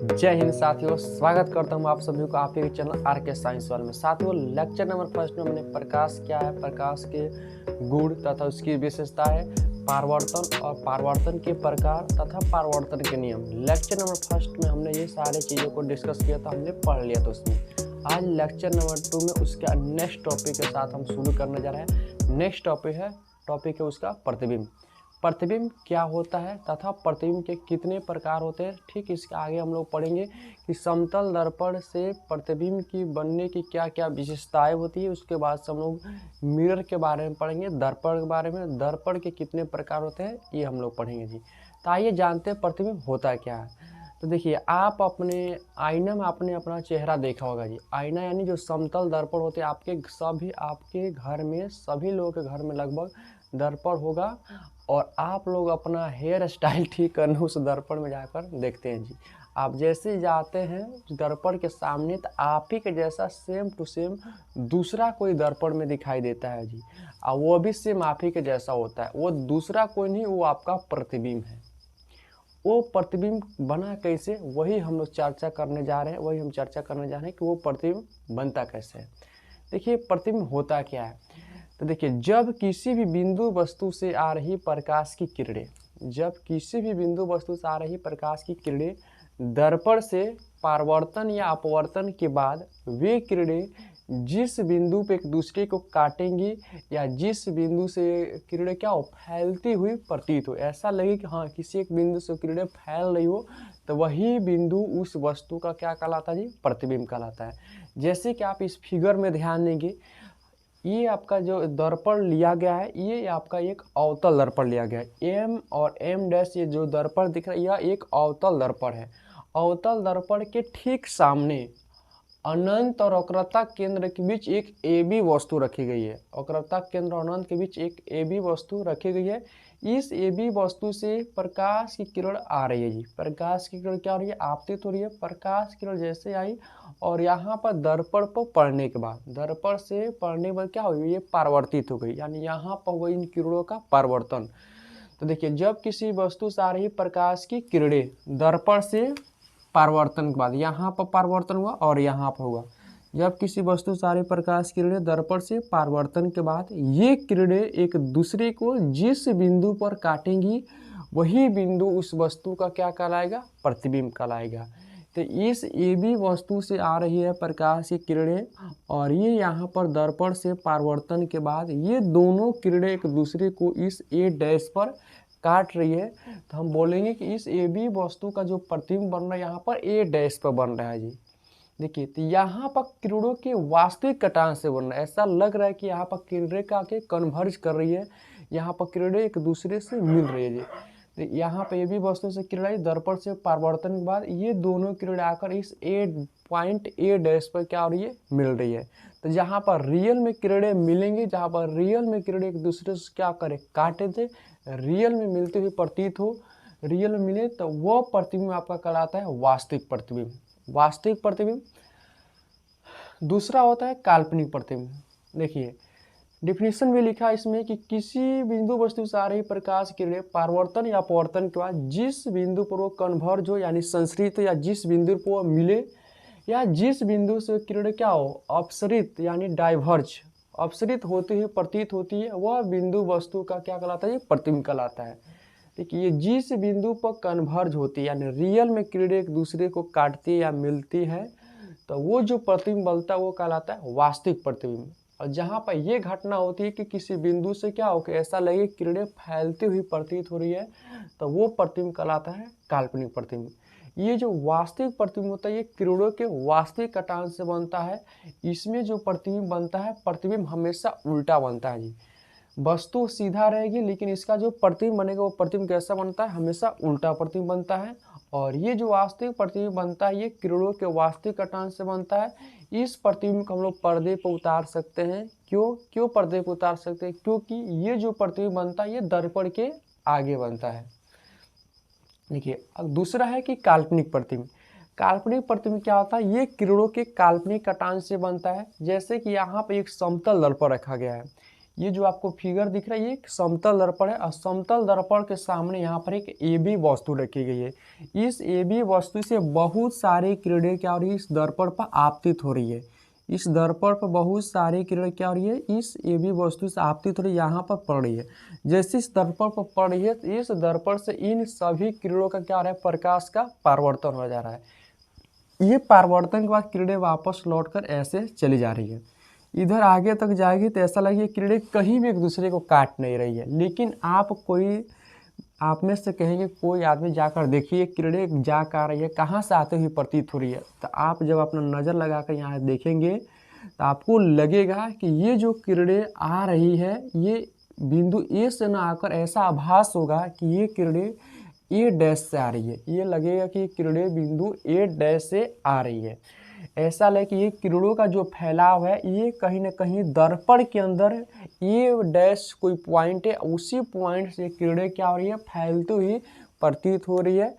जय हिंद साथियों, स्वागत करता हूं आप सभी को आपके चैनल आर के साइंस वाल में। साथियों, लेक्चर नंबर फर्स्ट में हमने प्रकाश क्या है, प्रकाश के गुण तथा उसकी विशेषता है, परावर्तन और परावर्तन के प्रकार तथा परावर्तन के नियम। लेक्चर नंबर फर्स्ट में हमने ये सारे चीज़ों को डिस्कस किया था, हमने पढ़ लिया था उसमें। आज लेक्चर नंबर 2 में उसका नेक्स्ट टॉपिक के साथ हम शुरू करने जा रहे हैं। नेक्स्ट टॉपिक है उसका प्रतिबिंब। प्रतिबिंब क्या होता है तथा प्रतिबिंब के कितने प्रकार होते हैं। ठीक इसके आगे हम लोग पढ़ेंगे कि समतल दर्पण से प्रतिबिंब की बनने की क्या क्या विशेषताएं होती है। उसके बाद से हम लोग मिरर के बारे में पढ़ेंगे, दर्पण के बारे में, दर्पण के कितने प्रकार होते हैं ये हम लोग पढ़ेंगे जी। तो आइए जानते हैं प्रतिबिंब होता क्या है। तो देखिए, आप अपने आईना में आपने अपना चेहरा देखा होगा जी। आईना यानी जो समतल दर्पण होते हैं, आपके घर में, सभी लोगों के घर में लगभग दर्पण होगा और आप लोग अपना हेयर स्टाइल ठीक करने उस दर्पण में जाकर देखते हैं जी। आप जैसे ही जाते हैं दर्पण के सामने तो आप ही के जैसा सेम टू सेम दूसरा कोई दर्पण में दिखाई देता है जी, और वो भी सेम आप ही के जैसा होता है। वो दूसरा कोई नहीं, वो आपका प्रतिबिंब है। वो प्रतिबिंब बना कैसे, वही हम लोग चर्चा करने जा रहे हैं कि वो प्रतिबिंब बनता कैसे है। देखिए, प्रतिबिंब होता क्या है। तो देखिए, जब किसी भी बिंदु वस्तु से आ रही प्रकाश की किरणें दर्पण से परावर्तन या अपवर्तन के बाद वे किरणें जिस बिंदु पे एक दूसरे को काटेंगी या जिस बिंदु से किरणें क्या हो, फैलती हुई प्रतीत हो, ऐसा लगे कि हाँ किसी एक बिंदु से किरणें फैल रही हो, तो वही बिंदु उस वस्तु का क्या कहलाता है जी, प्रतिबिंब कहलाता है। जैसे कि आप इस फिगर में ध्यान देंगे, ये आपका जो दर्पण लिया गया है, ये आपका एक अवतल दर्पण लिया गया है। एम और एम डैश, ये जो दर्पण दिख रहा है यह एक अवतल दर्पण है। अवतल दर्पण के ठीक सामने अनंत और वक्रता केंद्र के बीच एक ए बी वस्तु रखी गई है। वक्रता केंद्र और अनंत के बीच एक ए बी वस्तु रखी गई है। इस ए बी वस्तु से प्रकाश की किरण आ रही है जी। प्रकाश की किरण क्या हो रही है, आपतित हो रही है। प्रकाश की किरण जैसे आई और यहाँ पर दर्पण पर पड़ने के बाद, दर्पण से पड़ने के बाद क्या हुई, ये परावर्तित हो गई, यानी यहाँ पर हुआ इन किरणों का परिवर्तन। तो देखिए, जब किसी वस्तु से आ रही प्रकाश की किरणें दर्पण से परावर्तन के बाद, यहाँ पर परावर्तन हुआ और यहाँ पर हुआ। जब किसी वस्तु सारे प्रकाश किरणें दर्पण से परावर्तन के बाद ये किरणें एक दूसरे को जिस बिंदु पर काटेंगी वही बिंदु उस वस्तु का क्या कहलाएगा, प्रतिबिंब कहलाएगा। तो इस ए बी वस्तु से आ रही है प्रकाश की किरणें और ये यहाँ पर दर्पण से परावर्तन के बाद ये दोनों किरणें एक दूसरे को इस ए डैश पर काट रही है, तो हम बोलेंगे कि इस ए बी वस्तु का जो प्रतिबिंब बन रहा है यहाँ पर ए डैश पर बन रहा है जी। देखिए, तो यहाँ पर किरणों के वास्तविक कटान से बन रहा है। ऐसा लग रहा है कि यहाँ पर किरणें का के कन्वर्ज कर रही है, यहाँ पर किरणें एक दूसरे से मिल रही है जी। तो यहाँ पर ए बी वस्तु से किरण आई, दर्पण से परावर्तन के बाद ये दोनों किरणें आकर इस ए पॉइंट ए डैश पर क्या हो रही है, मिल रही है। तो जहाँ पर रियल में किरणें मिलेंगी, जहाँ पर रियल में किरणें एक दूसरे से क्या करें, काटे थे, रियल में मिलते हुए प्रतीत हो, रियल में मिले, तो वो प्रतिबिंब आपका कहलाता है वास्तविक प्रतिबिंब। वास्तविक प्रतिबिंब। दूसरा होता है काल्पनिक प्रतिबिंब। देखिए, डिफिनीशन में लिखा है इसमें कि किसी बिंदु वस्तु से आ रही प्रकाश किरणें परावर्तन या अपवर्तन के बाद जिस बिंदु पर वो कन्वर्ज हो यानी संश्रित, या जिस बिंदु पर वो मिले, या जिस बिंदु से किरणें क्या हो, अपसरित यानी डाइवर्ज, अपसरित होती हुई प्रतीत होती है, वह बिंदु वस्तु का क्या कहलाता है, प्रतिबिंब कहलाता है। देखिए, जिस बिंदु पर कन्वर्ज होती है यानी रियल में किरणें एक दूसरे को काटती है या मिलती है, तो वो जो प्रतिबिंब बनता है वो कहलाता है वास्तविक प्रतिबिंब। और जहाँ पर ये घटना होती है कि किसी बिंदु से क्या हो कि ऐसा लगे किरणें फैलती हुई प्रतीत हो रही है, तो वो प्रतिबिंब कहलाता है काल्पनिक प्रतिबिंब। ये जो वास्तविक प्रतिबिंब होता है ये किरणों के वास्तविक कटान से बनता है। इसमें जो प्रतिबिंब बनता है, प्रतिबिंब हमेशा उल्टा बनता है जी। वस्तु सीधा रहेगी लेकिन इसका जो प्रतिबिंब बनेगा वो प्रतिबिंब कैसा बनता है, हमेशा उल्टा प्रतिबिंब बनता है। और ये जो वास्तविक प्रतिबिंब बनता है ये किरणों के वास्तविक कटान से बनता है। इस प्रतिबिंब को हम लोग पर्दे पर उतार सकते हैं। क्यों पर्दे पर उतार सकते हैं, क्योंकि ये जो प्रतिबिंब बनता है ये दर्पण के आगे बनता है। देखिए, अब दूसरा है कि काल्पनिक प्रतिबिंब। काल्पनिक प्रतिबिंब क्या होता है, ये किरणों के काल्पनिक कटान से बनता है। जैसे कि यहाँ पर एक समतल दर्पण रखा गया है, ये जो आपको फिगर दिख रहा है ये एक समतल दर्पण है और समतल दर्पण के सामने यहाँ पर एक AB वस्तु रखी गई है। इस AB वस्तु से बहुत सारी किरणें क्या हो रही है, इस दर्पण पर आपतित हो रही है। इस दर्पण पर बहुत सारी किरणें क्या हो रही है, इस AB वस्तु से आपतित हो रही है, यहाँ पर पड़ रही है। जैसे इस दर्पण पर पड़ रही है तो इस दर्पण से इन सभी किरणों का क्या हो रहा है, प्रकाश का परावर्तन हो जा रहा है। ये परावर्तन के बाद किरणें वापस लौटकर ऐसे चली जा रही है। इधर आगे तक जाएगी तो ऐसा लगेगा किरणें कहीं भी एक दूसरे को काट नहीं रही है। लेकिन आप में से कहेंगे कोई आदमी जाकर देखिए किरणें जा आ रही है, कहाँ से आते हुए प्रतीत हो रही है। तो आप जब अपना नज़र लगाकर यहाँ देखेंगे तो आपको लगेगा कि ये जो किरणें आ रही है ये बिंदु ए से न आकर ऐसा आभास होगा कि ये किरणें ए डैश से आ रही है। ये लगेगा कि किरणें बिंदु ए डैश से आ रही है। ऐसा लगे कि ये किरणों का जो फैलाव है ये कहीं ना कहीं दर्पण के अंदर ये डैश कोई पॉइंट है, उसी पॉइंट से किरणें क्या हो रही है, फैलती हुई प्रतीत हो रही है,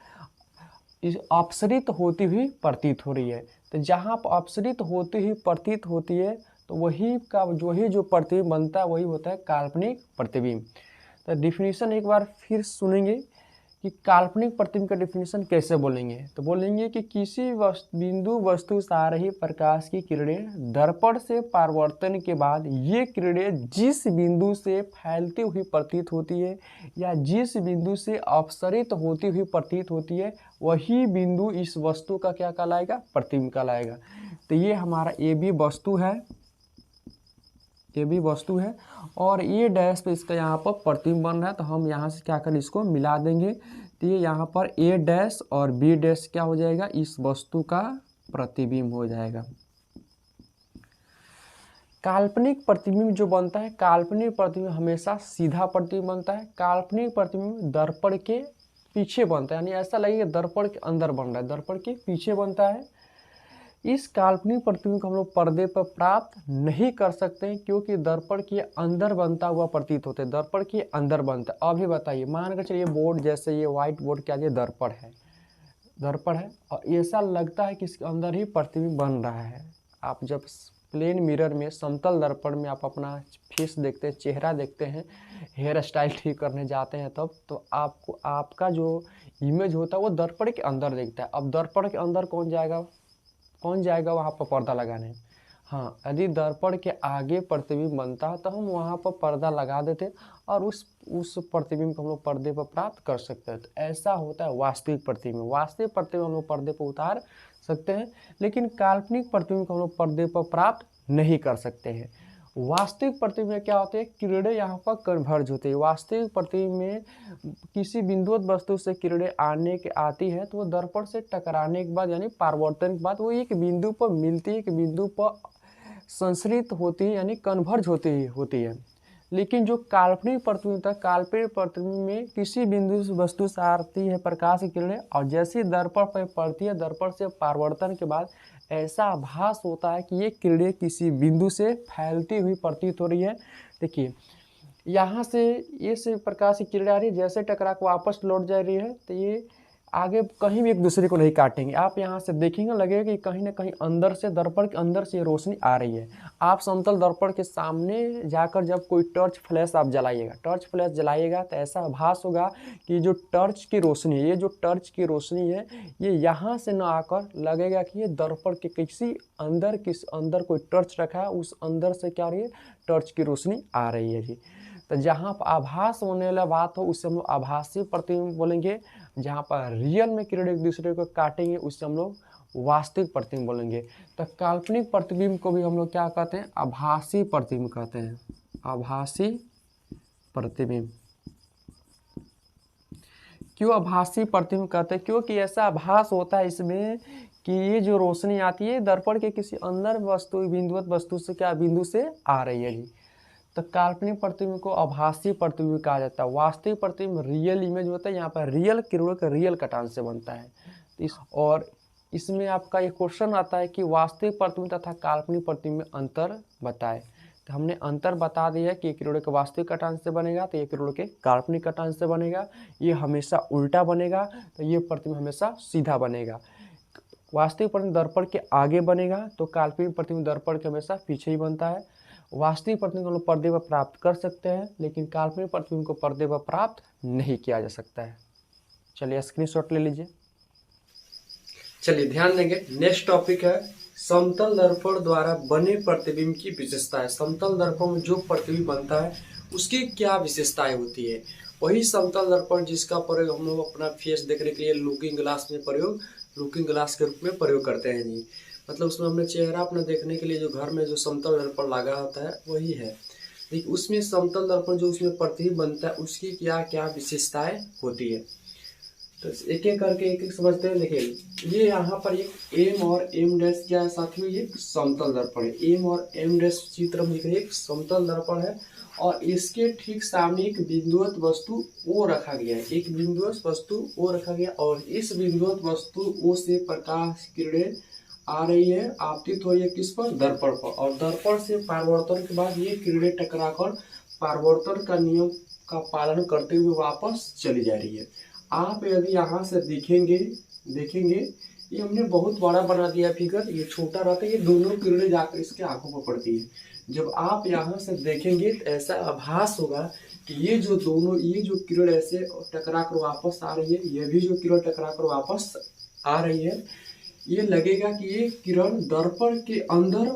इस अपसरित होती हुई प्रतीत हो रही है। तो जहाँ पर अपसरित होती हुई प्रतीत होती है तो वही जो प्रतिबिंब बनता है वही होता है काल्पनिक प्रतिबिंब। तो डिफिनीशन एक बार फिर सुनेंगे कि काल्पनिक प्रतिबिंब का डिफिनीशन कैसे बोलेंगे। तो बोलेंगे कि किसी बिंदु वस्तु से आ रही प्रकाश की किरणें दर्पण से परावर्तन के बाद ये किरणें जिस बिंदु से फैलती हुई प्रतीत होती है या जिस बिंदु से अपसरित होती हुई प्रतीत होती है वही बिंदु इस वस्तु का क्या कहलाएगा, प्रतिबिंब कहलाएगा। तो ये हमारा AB वस्तु है, AB वस्तु है और ये डैश पे इसका यहाँ पर प्रतिबिंब बन रहा है। तो हम यहाँ से क्या करें, इसको मिला देंगे तो ये यहाँ पर A डैश और B डैश क्या हो जाएगा, इस वस्तु का प्रतिबिंब हो जाएगा। काल्पनिक प्रतिबिंब जो बनता है, काल्पनिक प्रतिबिंब हमेशा सीधा प्रतिबिंब बनता है। काल्पनिक प्रतिबिंब दर्पण के पीछे बनता है, यानी ऐसा लगेगा दर्पण के अंदर बन रहा है, दर्पण के पीछे बनता है। इस काल्पनिक प्रतिबिंब को हम लोग पर्दे पर प्राप्त नहीं कर सकते हैं क्योंकि दर्पण के अंदर बनता हुआ प्रतीत होता है, दर्पण के अंदर बनता है। अभी बताइए, मान कर चलिए बोर्ड, जैसे ये व्हाइट बोर्ड क्या है, दर्पण है और ऐसा लगता है कि इसके अंदर ही प्रतिबिंब बन रहा है। आप जब प्लेन मिरर में, समतल दर्पण में आप अपना फेस देखते हैं, चेहरा देखते हैं, हेयर स्टाइल ठीक करने जाते हैं तब तो आपको आपका जो इमेज होता है वो दर्पण के अंदर दिखता है। अब दर्पण के अंदर कौन जाएगा वहाँ पर पर्दा लगाने। हाँ, यदि दर्पण के आगे प्रतिबिंब बनता है तो हम वहाँ पर पर्दा लगा देते और उस प्रतिबिंब को हम लोग पर्दे पर प्राप्त कर सकते हैं। तो ऐसा होता है वास्तविक प्रतिबिंब। वास्तविक प्रतिबिंब हम लोग पर्दे पर उतार सकते हैं लेकिन काल्पनिक प्रतिबिंब को हम लोग पर्दे पर प्राप्त नहीं कर सकते हैं। वास्तविक प्रतिबिंब में क्या होते हैं, किरणें यहाँ पर कन्वर्ज होती है। वास्तविक प्रतिबिंब में किसी बिंदुवत वस्तु से किरणें आती है तो वो दर्पण से टकराने के बाद यानी परावर्तन के बाद वो एक बिंदु पर मिलती है, एक बिंदु पर संसरित होती है यानी कन्वर्ज होती है। लेकिन जो काल्पनिक प्रतिबिंब था, काल्पनिक प्रतिबिंब में किसी बिंदु वस्तु से आती है प्रकाश की किरणें और जैसी दर्पण पर पड़ती है, दर्पण से परावर्तन के बाद ऐसा आभास होता है कि ये किरणें किसी बिंदु से फैलती हुई प्रतीत हो रही है। देखिए यहाँ से ये से प्रकाश की किरणें आ रही है, जैसे टकरा के वापस लौट जा रही है तो ये आगे कहीं भी एक दूसरे को नहीं काटेंगे। आप यहाँ से देखेंगे लगेगा कि कहीं ना कहीं अंदर से, दर्पण के अंदर से रोशनी आ रही है। आप समतल दर्पण के सामने जाकर जब कोई टर्च फ्लैश आप जलाइएगा तो ऐसा आभास होगा कि जो टर्च की रोशनी है, ये जो टर्च की रोशनी है ये यहाँ से न आकर लगेगा कि ये दर्पण के किसी अंदर कोई टर्च रखा है, उस अंदर से क्या रही है, टर्च की रोशनी आ रही है जी। तो जहाँ पर आभास होने वाला बात हो उससे हम लोग आभासी प्रतिबिंब बोलेंगे। जहाँ पर रियल में किरणें एक दूसरे को काटेंगे उससे हम लोग वास्तविक प्रतिबिंब बोलेंगे। तो काल्पनिक प्रतिबिंब को भी हम लोग क्या कहते हैं, आभासी प्रतिबिंब कहते हैं। आभासी प्रतिबिंब क्यों आभासी प्रतिबिंब कहते हैं, क्योंकि ऐसा आभास होता है इसमें कि ये जो रोशनी आती है दर्पण के किसी अंदर बिंदुवत वस्तु से बिंदु से आ रही है जी। तो काल्पनिक प्रतिबिंब को आभासी प्रतिबिंब कहा जाता है। वास्तविक प्रतिबिंब रियल इमेज होता है, यहाँ पर रियल किरणों के रियल कटान से बनता है। और इसमें आपका एक क्वेश्चन आता है कि वास्तविक प्रतिबिंब तथा काल्पनिक प्रतिबिंब में अंतर बताएं। तो हमने अंतर बता दिया कि किरणों के वास्तविक कटान से बनेगा तो ये किरणों के काल्पनिक कटान से बनेगा। ये हमेशा उल्टा बनेगा तो ये प्रतिबिंब हमेशा सीधा बनेगा। वास्तविक प्रतिबिंब दर्पण के आगे बनेगा तो काल्पनिक प्रतिबिंब दर्पण के हमेशा पीछे ही बनता है। वास्तविक प्रतिबिंब को हम लोग पर्दे पर प्राप्त कर सकते हैं, लेकिन काल्पनिक प्रतिबिंब को पर्दे पर प्राप्त नहीं किया जा सकता है। चलिए स्क्रीनशॉट ले लीजिए। चलिए ध्यान देंगे, नेक्स्ट टॉपिक है समतल दर्पण द्वारा बने प्रतिबिंब की विशेषताएं। समतल दर्पण में जो प्रतिबिंब बनता है उसकी क्या विशेषताएं होती है। वही समतल दर्पण जिसका प्रयोग हम लोग अपना फेस देखने के लिए लुकिंग ग्लास के रूप में प्रयोग करते हैं जी। मतलब उसमें हमने चेहरा अपना देखने के लिए जो घर में जो समतल दर्पण लगा होता है वही है। देखिए उसमें समतल दर्पण जो उसमें प्रतिबिंब बनता है उसकी क्या क्या विशेषताएं होती है, तो एक एक करके एक एक समझते हैं। देखिए ये यहाँ पर एक एम और एम डैश क्या है साथियों, ये समतल दर्पण है। एम और एम डैश चित्र में एक समतल दर्पण है और इसके ठीक सामने एक बिंदुवत वस्तु ओ रखा गया है। एक बिंदुवत वस्तु ओ रखा गया और इस बिंदुवत वस्तु ओ से प्रकाश किरणें आ रही है, आपतित हो रही है किस पर, दर्पण पर। और दर्पण से परावर्तन के बाद ये किरणें टकराकर परावर्तन का नियम का पालन करते हुए वापस चली जा रही है। आप यदि यहाँ से देखेंगे ये हमने बहुत बड़ा बना दिया फिगर, ये छोटा रहता है, ये दोनों किरणें जाकर इसके आंखों पर पड़ती है। जब आप यहाँ से देखेंगे तो ऐसा आभास होगा कि ये जो किरण ऐसे टकरा कर वापस आ रही है, ये भी जो किरण टकरा कर वापस आ रही है, ये लगेगा कि ये किरण दर्पण के अंदर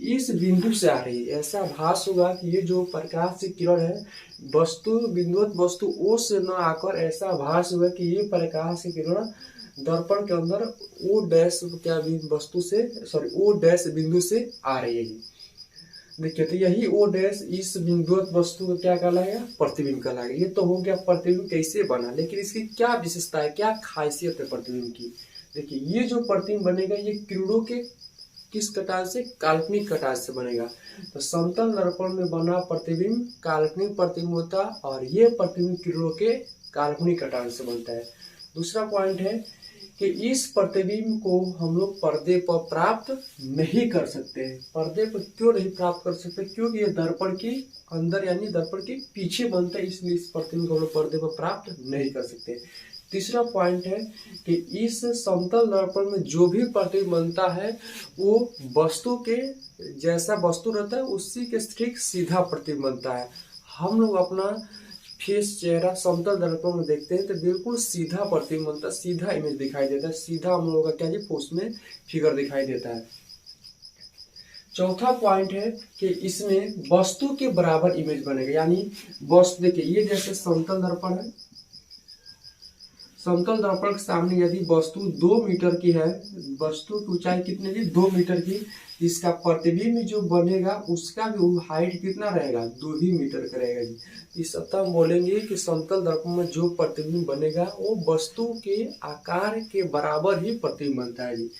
इस बिंदु से आ रही है। ऐसा आभास होगा कि ये जो प्रकाश की किरण है बिंदुवत वस्तु ओ से न आकर ऐसा आभास हुआ कि ये प्रकाश की किरण दर्पण के अंदर ओ डैश बिंदु से आ रही है। देखिए तो यही ओ डैश इस बिंदुवत वस्तु का क्या कहलाएगा, प्रतिबिंब कहलाएगा। ये तो हो गया प्रतिबिंब कैसे बना, लेकिन इसकी क्या विशेषता है, क्या खासियत है प्रतिबिंब की। देखिए ये जो प्रतिबिंब बनेगा ये किरणों के किस कटान से, काल्पनिक कटान से बनेगा। तो समतल दर्पण में बना प्रतिबिंब काल्पनिक प्रतिबिंब होता है और ये प्रतिबिंब किरणों के काल्पनिक कटान से बनता है। दूसरा पॉइंट है कि इस प्रतिबिंब को हम लोग पर्दे पर प्राप्त नहीं कर सकते हैं। पर्दे पर क्यों नहीं प्राप्त कर सकते, क्योंकि ये दर्पण के अंदर यानी दर्पण के पीछे बनता है, इसलिए इस प्रतिबिंब को हम लोग पर्दे पर प्राप्त नहीं कर सकते। तीसरा पॉइंट है कि इस समतल दर्पण में जो भी प्रतिबिंब बनता है वो वस्तु के जैसा वस्तु रहता है उसी के ठीक सीधा प्रतिबिंब बनता है। हम लोग अपना फेस चेहरा समतल दर्पण में देखते हैं तो बिल्कुल सीधा प्रतिबिंब बनता है, सीधा इमेज दिखाई देता है, सीधा हम लोगों का क्या जी उसमें फिगर दिखाई देता है। चौथा पॉइंट है कि इसमें वस्तु के बराबर इमेज बनेगा, यानी वस्तु देखिए ये जैसे समतल दर्पण है, समतल दर्पण के सामने यदि वस्तु 2 मीटर की है, वस्तु की ऊंचाई कितने की 2 मीटर की, इसका प्रतिबिंब जो बनेगा उसका भी हाइट कितना रहेगा 2 ही मीटर का रहेगा जी। इस सप्ताह हम बोलेंगे कि समतल दर्पण में जो प्रतिबिंब बनेगा वो वस्तु के आकार के बराबर ही प्रतिबिंब बनता है जी।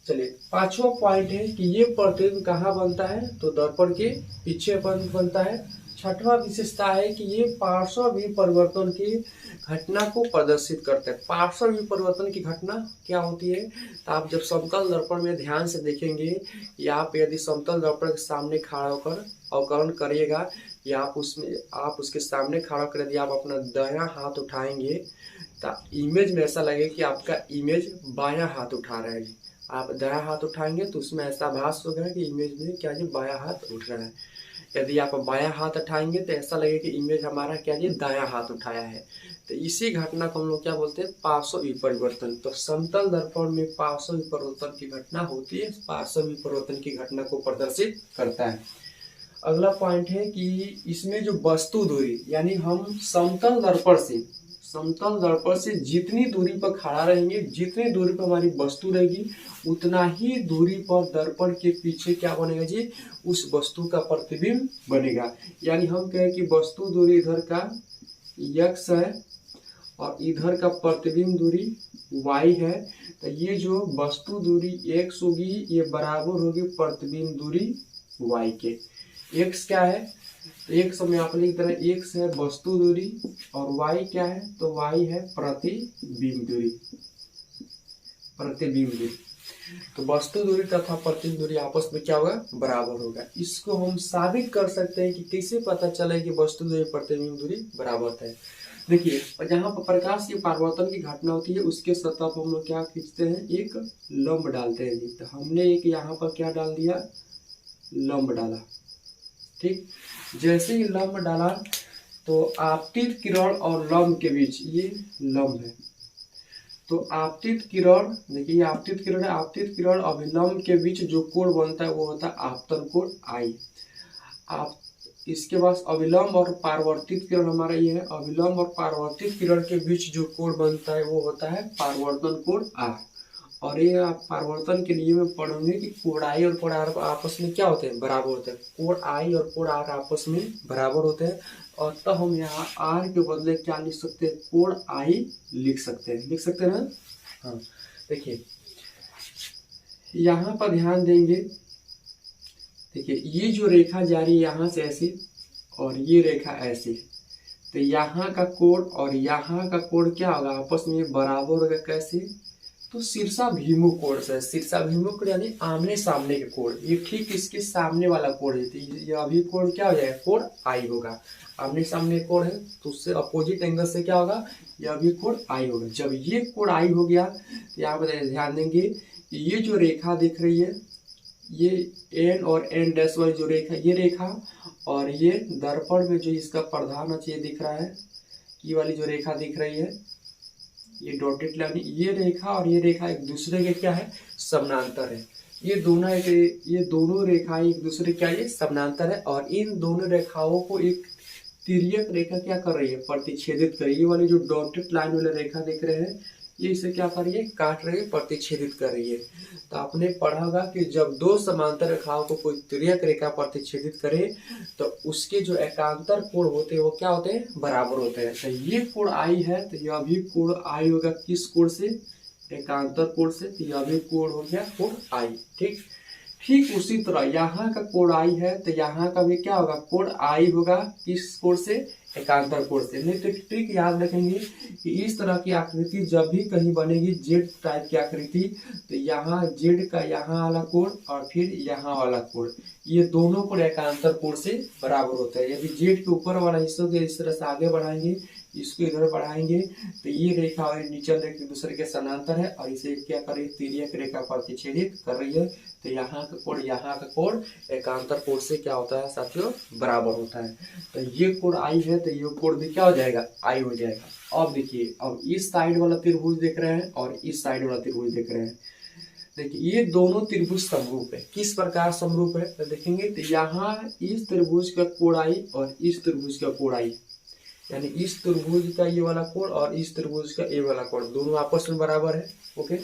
चलिए पांचवा पॉइंट है कि ये प्रतिबिंब कहाँ बनता है, तो दर्पण के पीछे बनता है। छठवां विशेषता है कि ये पार्श्व विपरिवर्तन की घटना को प्रदर्शित करते हैं। पार्श्व विपरिवर्तन की घटना क्या होती है, तो आप जब समतल दर्पण में ध्यान से देखेंगे या आप यदि समतल दर्पण के सामने खड़ा होकर अवकलन करिएगा या आप उसके सामने खड़ा होकर यदि आप अपना दायां हाथ उठाएंगे तो इमेज में ऐसा लगे कि आपका इमेज बायां हाथ उठा रहा है। आप दायां हाथ उठाएंगे तो उसमें ऐसा आभास होगा कि इमेज में क्या जी बायां हाथ उठ रहा है। यदि आप बायां हाथ उठाएंगे तो ऐसा लगेगा कि इमेज हमारा क्या जी दायां हाथ उठाया है। तो इसी घटना को हम लोग क्या बोलते हैं, पार्श्व विपरिवर्तन। तो समतल दर्पण में पार्श्व विपरिवर्तन की घटना होती है, पार्श्व विपरिवर्तन की घटना को प्रदर्शित करता है। अगला पॉइंट है कि इसमें जो वस्तु दूरी यानी हम समतल दर्पण से जितनी दूरी पर खड़ा रहेंगे, जितनी दूरी पर हमारी वस्तु रहेगी उतना ही दूरी पर दर्पण के पीछे क्या बनेगा जी, उस वस्तु का प्रतिबिंब बनेगा। यानी हम कहें कि वस्तु दूरी इधर का x है और इधर का प्रतिबिंब दूरी y है, तो ये जो वस्तु दूरी x होगी ये बराबर होगी प्रतिबिंब दूरी y के। x क्या है, x में आप लिख देना x है वस्तु दूरी और y क्या है, तो y है प्रतिबिंब दूरी। तो वस्तु दूरी तथा प्रतिबिंब दूरी आपस में क्या होगा, बराबर होगा। इसको हम साबित कर सकते हैं कि कैसे पता चले कि वस्तु दूरी प्रतिबिंब दूरी बराबर है। देखिए जहाँ पर प्रकाश की परावर्तन की घटना होती है उसके सतह पर हम लोग क्या खींचते हैं, एक लंब डालते हैं जी। तो हमने एक यहाँ पर क्या डाल दिया, लंब डाला। ठीक। जैसे ही लंब डाला तो आपतित किरण और लंब के बीच, ये लंब है, तो आपतित किरण, देखिए आपतित किरण है, आपतित किरण अभिलंब के बीच जो कोण बनता है वो होता है आपतन कोण आई। आप इसके बाद अभिलंब और पारवर्तित किरण हमारा ये है, अभिलंब और पारवर्तित किरण के बीच जो कोण बनता है वो होता है पारवर्तन कोण आर। और ये आप पारवर्तन के लिए में पढ़ोगे कि कोण आई और कोण आर आपस में क्या होते हैं, बराबर होते हैं। कोण आई और कोण आर आपस में बराबर होते हैं, और तब हम यहाँ आर के बदले क्या लिख सकते हैं, कोण आई लिख सकते हैं, लिख सकते हैं ना। हाँ देखिए यहाँ पर ध्यान देंगे, देखिए ये जो रेखा जा रही है यहाँ से ऐसी और ये रेखा ऐसी, तो यहाँ का कोण और यहाँ का कोण क्या होगा, आपस में बराबर होगा। कैसे, तो शीर्षाभिमुख कोण से, शीर्षाभिमुख कोण यानी आमने सामने के कोण, ये ठीक इसके सामने वाला कोण है, तो ये अभी कोण क्या हो जाएगा, कोण आई होगा। आमने सामने कोण है तो उससे अपोजिट एंगल से क्या होगा, यह भी कोण आई होगा। जब ये कोण आई हो गया तो यहाँ पर ध्यान देंगे कि ये जो रेखा दिख रही है, ये एन और एन डैश वाली जो रेखा, ये रेखा और ये दर्पण में जो इसका प्रधान अक्ष ये दिख रहा है, ये वाली जो रेखा दिख रही है, ये डॉटेड लाइन, ये रेखा और ये रेखा एक दूसरे के क्या है, समानांतर है। ये दोनों रेखाएं एक दूसरे क्या है, समानांतर है, और इन दोनों रेखाओं को एक तिर्यक रेखा क्या कर रही है, प्रतिच्छेदित कर रही है। ये वाली जो डॉटेड लाइन वाली रेखा देख रहे हैं, ये इसे क्या कर रही है, काट रही है, प्रतिच्छेदित कर रही है। तो आपने पढ़ा होगा कि जब दो समांतर रेखाओं को कोई तिर्यक रेखा प्रतिच्छेदित करे तो उसके जो एकांतर कोण होते हैं वो क्या होते हैं, बराबर होते हैं। तो ये कोण आई है तो यह भी कोण आई होगा, किस कोण से, एकांतर कोण से, तो यह भी कोण हो गया कोण आई। ठीक, ठीक उसी तरह यहाँ का कोण आई है तो यहाँ का भी क्या होगा, कोण आई होगा, किस कोण से, एकांतर कोण से। नहीं तो ट्रिक याद रखेंगे कि इस तरह की आकृति जब भी कहीं बनेगी जेड टाइप की आकृति, तो यहाँ जेड का यहाँ वाला कोण और फिर यहाँ वाला कोण, ये दोनों कोण एकांतर कोण से बराबर होता है। यदि जेड के ऊपर वाला हिस्सों के इस तरह से आगे बढ़ाएंगे, इसको इधर बढ़ाएंगे, तो ये रेखा और नीचे रेखा दूसरे के समानांतर है और इसे क्या कर रही है, तिर्यक रेखा प्रतिच्छेदित कर रही है। तो यहाँ का कोण एकांतर कोण से क्या होता है साथियों, बराबर होता है। तो ये कोण आई है तो ये कोण भी क्या हो जाएगा, आई हो जाएगा। अब देखिए, अब इस साइड वाला त्रिभुज देख रहे हैं और इस साइड वाला त्रिभुज देख रहे हैं। देखिए ये दोनों त्रिभुज समरूप है। किस प्रकार समरूप है तो देखेंगे, तो यहाँ इस त्रिभुज का कोण आई और इस त्रिभुज का कोण आई, यानी इस त्रिभुज का ये वाला कोण और इस त्रिभुज का ये वाला कोण दोनों आपस में बराबर है। ओके,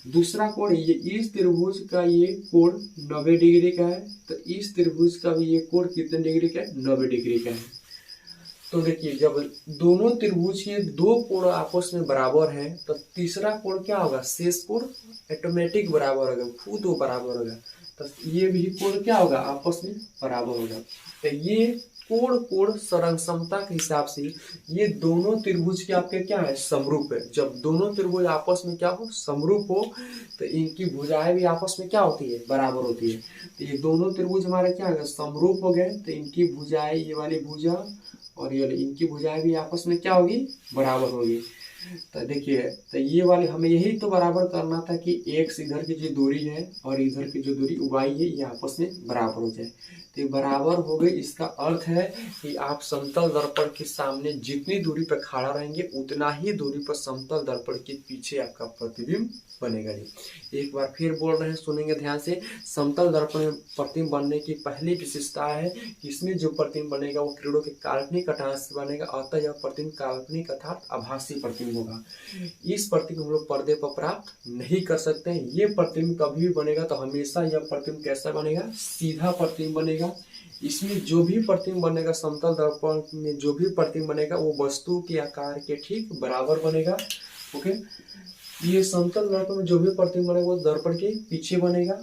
दूसरा कोण ये इस त्रिभुज का ये कोण 90 डिग्री का है, तो इस त्रिभुज का भी ये कोण कितने डिग्री का है, 90 डिग्री का है। तो देखिए जब दोनों त्रिभुज के दो कोण आपस में बराबर है तो तीसरा कोण क्या होगा, शेष कोण ऑटोमेटिक बराबर होगा, खुद वो बराबर होगा। तो ये भी कोण क्या होगा, आपस में बराबर होगा। तो ये कोण संरक्षमता के हिसाब से ये दोनों त्रिभुज के आपके क्या है, समरूप है। जब दोनों त्रिभुज आपस में क्या हो, समरूप हो, तो इनकी भुजाएं भी आपस में क्या होती है, बराबर होती है। तो ये दोनों त्रिभुज हमारे क्या है, समरूप हो गए, तो इनकी भुजाएं, ये वाली भुजा और ये इनकी भुजाएं भी आपस में क्या होगी, बराबर होगी। तो देखिए, तो ये वाले हमें यही तो बराबर करना था कि एक से इधर की जो दूरी है और इधर की जो दूरी y है ये आपस में बराबर हो जाए। तो ये बराबर हो गई, इसका अर्थ है कि आप समतल दर्पण के सामने जितनी दूरी पर खड़ा रहेंगे उतना ही दूरी पर समतल दर्पण के पीछे आपका प्रतिबिंब बनेगा। जी एक बार फिर बोल रहे हैं, सुनेंगे ध्यान से। समतल दर्पण में प्रतिबिंब बनने की पहली विशेषता है कि इसमें जो प्रतिबिंब बनेगा वो किरणों के काल्पनिक कटांश से बनेगा, अतः यह प्रतिबिंब काल्पनिक अर्थात आभासी प्रतिबिंब होगा। इस प्रतिबिंब हम लोग पर्दे पर प्राप्त नहीं कर सकते हैं। ये प्रतिबिंब कभी भी बनेगा तो हमेशा यह प्रतिबिंब कैसा बनेगा, सीधा प्रतिबिंब बनेगा। इसमें जो भी प्रतिबिंब बनेगा, समतल दर्पण में जो भी प्रतिबिंब बनेगा वो वस्तु के आकार के ठीक बराबर बनेगा। ओके, ये समतल दर्पण में जो भी प्रतिबिंब बनेगा वो दर्पण के पीछे बनेगा,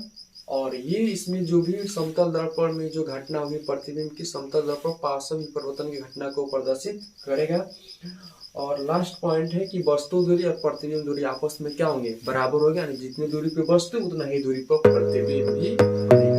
और ये इसमें जो भी समतल दर्पण में जो घटना होगी प्रतिबिंब की, समतल दर्पण पार्श्व विपरिवर्तन की घटना को प्रदर्शित करेगा। और लास्ट पॉइंट है कि वस्तु दूरी और प्रतिबिंब दूरी आपस में क्या होंगे, बराबर होंगे, यानी जितनी दूरी पे वस्तु उतना ही दूरी पर प्रतिबिंब भी बनेगा।